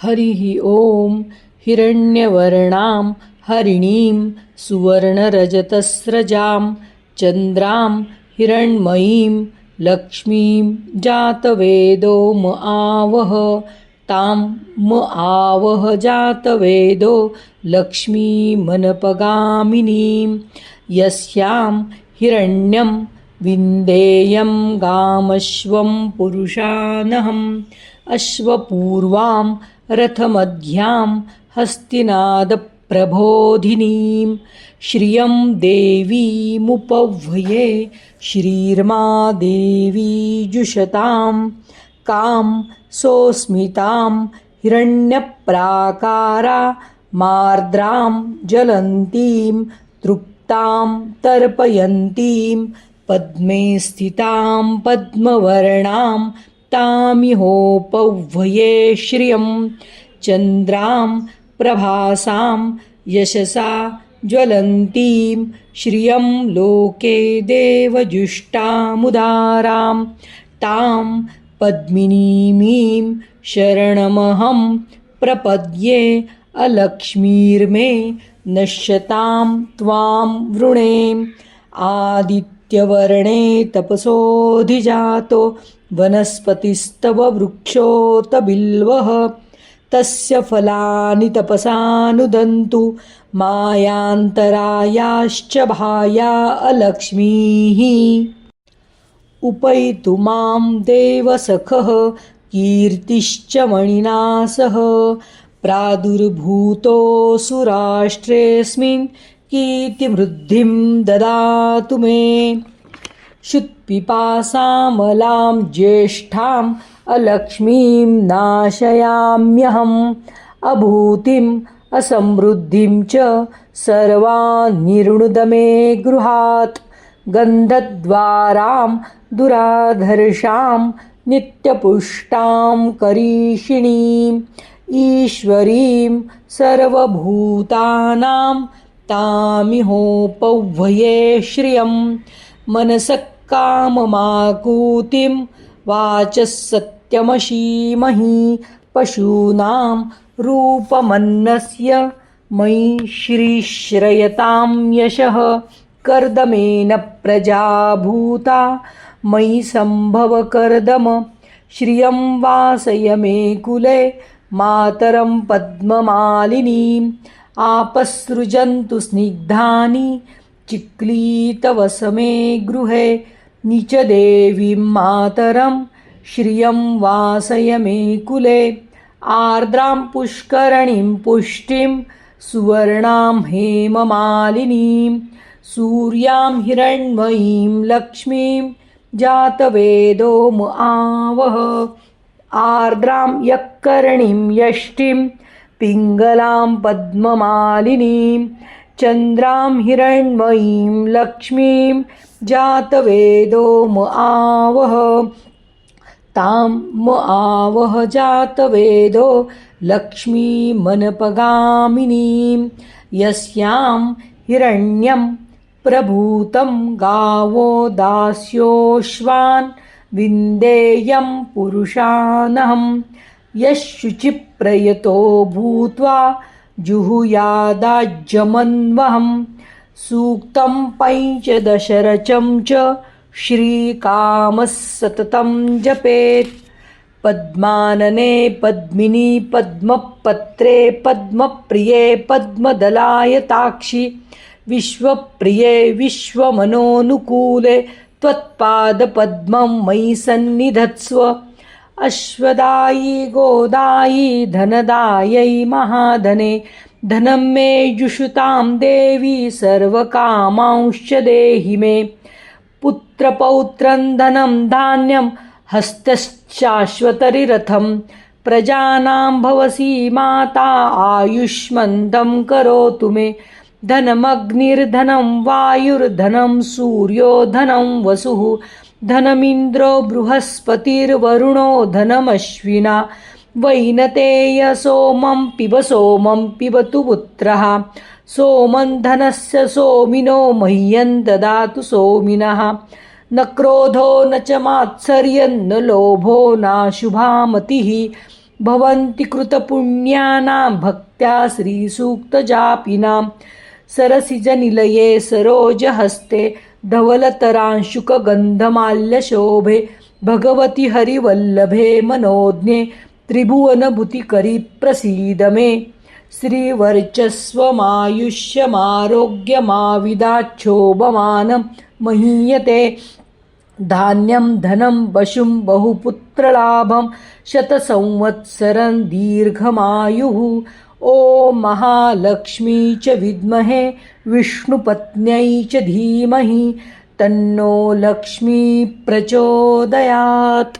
हरिः ॐ हिरण्यवर्णां हरिणीं सुवर्णरजतस्रजां चन्द्रां हिरण्मयीं लक्ष्मीं जातवेदो म आवह तां म आवह जातवेदो लक्ष्मीमनपगामिनीं यस्यां हिरण्यं विन्देयं गामश्वं पुरुषानहम् अश्वपूर्वां रथमध्यां हस्तिनादप्रबोधिनीं श्रियं देवीमुपह्वये श्रीर्मा देवी जुषतां कां सोऽस्मितां हिरण्यप्राकारा मार्द्रां ज्वलन्तीं तृप्तां तर्पयन्तीं पद्मे स्थितां पद्मवर्णां तामिहोपह्वये श्रियं चन्द्रां प्रभासां यशसा ज्वलन्तीं श्रियं लोके देवजुष्टामुदारां तां पद्मिनीमीं शरणमहं प्रपद्ये अलक्ष्मीर्मे नश्यतां त्वां वृणे आदित्यवर्णे तपसोऽधिजातो वनस्पतिस्तव वृक्षोत बिल्वः तस्य फलानि तपसानुदन्तु मायान्तरायाश्च भाया अलक्ष्मीः उपैतु मां देवसखः कीर्तिश्च मणिना सह प्रादुर्भूतोऽसुराष्ट्रेऽस्मिन् कीर्तिवृद्धिं ददातु मे शुत्पिपासामलां ज्येष्ठाम् अलक्ष्मीं नाशयाम्यहम् अभूतिम् असमृद्धिं च सर्वान् निर्णुद मे गृहात् गन्धद्वारां दुराधर्षां नित्यपुष्टां करीषिणीम् ईश्वरीं सर्वभूतानां तामिहोपह्वये श्रियं मनसः काममाकूतिं वाचः सत्यमशीमहि पशूनां रूपमन्नस्य मयि श्रीश्रयतां यशः कर्दमेन प्रजा भूता मयि सम्भव कर्दम श्रियं वासय मे कुले मातरं पद्ममालिनीम् आपसृजन्तु स्निग्धानि चिक्लीतवसमे गृहे नीचदेवीं मातरं श्रियं वासय मे कुले आर्द्रां पुष्करणीं पुष्टिं सुवर्णां हेममालिनीं सूर्यां हिरण्मयीं लक्ष्मीं जातवेदो म आवह आर्द्रां यक्कर्णीं यष्टिं पिङ्गलां पद्ममालिनीं चन्द्रां हिरण्मयीं लक्ष्मीं जातवेदो म आवह तां म आवह जातवेदो लक्ष्मीमनपगामिनीं यस्यां हिरण्यं प्रभूतं गावो दास्योश्वान् विन्देयं पुरुषानहम् यशुचिप्रयतो भूत्वा जुहुयादाज्यमन्वहं सूक्तं पञ्चदशरचं च श्रीकामः सततं जपेत् पद्मानने पद्मिनी पद्मपत्रे पद्मप्रिये पद्मदलायताक्षि विश्वप्रिये विश्वमनोनुकूले त्वत्पादपद्मं मयि सन्निधत्स्व अश्वदायी गोदायी धनदायै महाधने धनं मे जुषुतां देवी सर्वकामांश्च देहि मे पुत्रपौत्रं धनं धान्यं हस्तश्चाश्वतरिरथं प्रजानां भवसी माता आयुष्मन्दं करोतु मे धनमग्निर्धनं वायुर्धनं सूर्यो धनं वसुः धनमिन्द्रो बृहस्पतिर्वरुणो धनमश्विना वैनतेय सोमं पिबतु पुत्रः सोमं धनस्य सोमिनो मह्यं ददातु सोमिनः न क्रोधो न च मात्सर्यं न लोभो नाशुभा मतिः भवन्ति कृतपुण्यानां भक्त्या श्रीसूक्तजापिनां सरसिजनिलये सरोजहस्ते धवलतरांशुकगन्धमाल्यशोभे भगवति हरिवल्लभे मनोज्ञे त्रिभुवनभूतिकरि प्रसीद मे श्रीवर्चस्वमायुष्यमारोग्यमाविदाच्छोभमानं महीयते धान्यं धनं वशुं बहुपुत्रलाभं शतसंवत्सरं दीर्घमायुः ॐ महालक्ष्मी च विद्महे विष्णुपत्न्यै च धीमहि तन्नो लक्ष्मी प्रचोदयात्।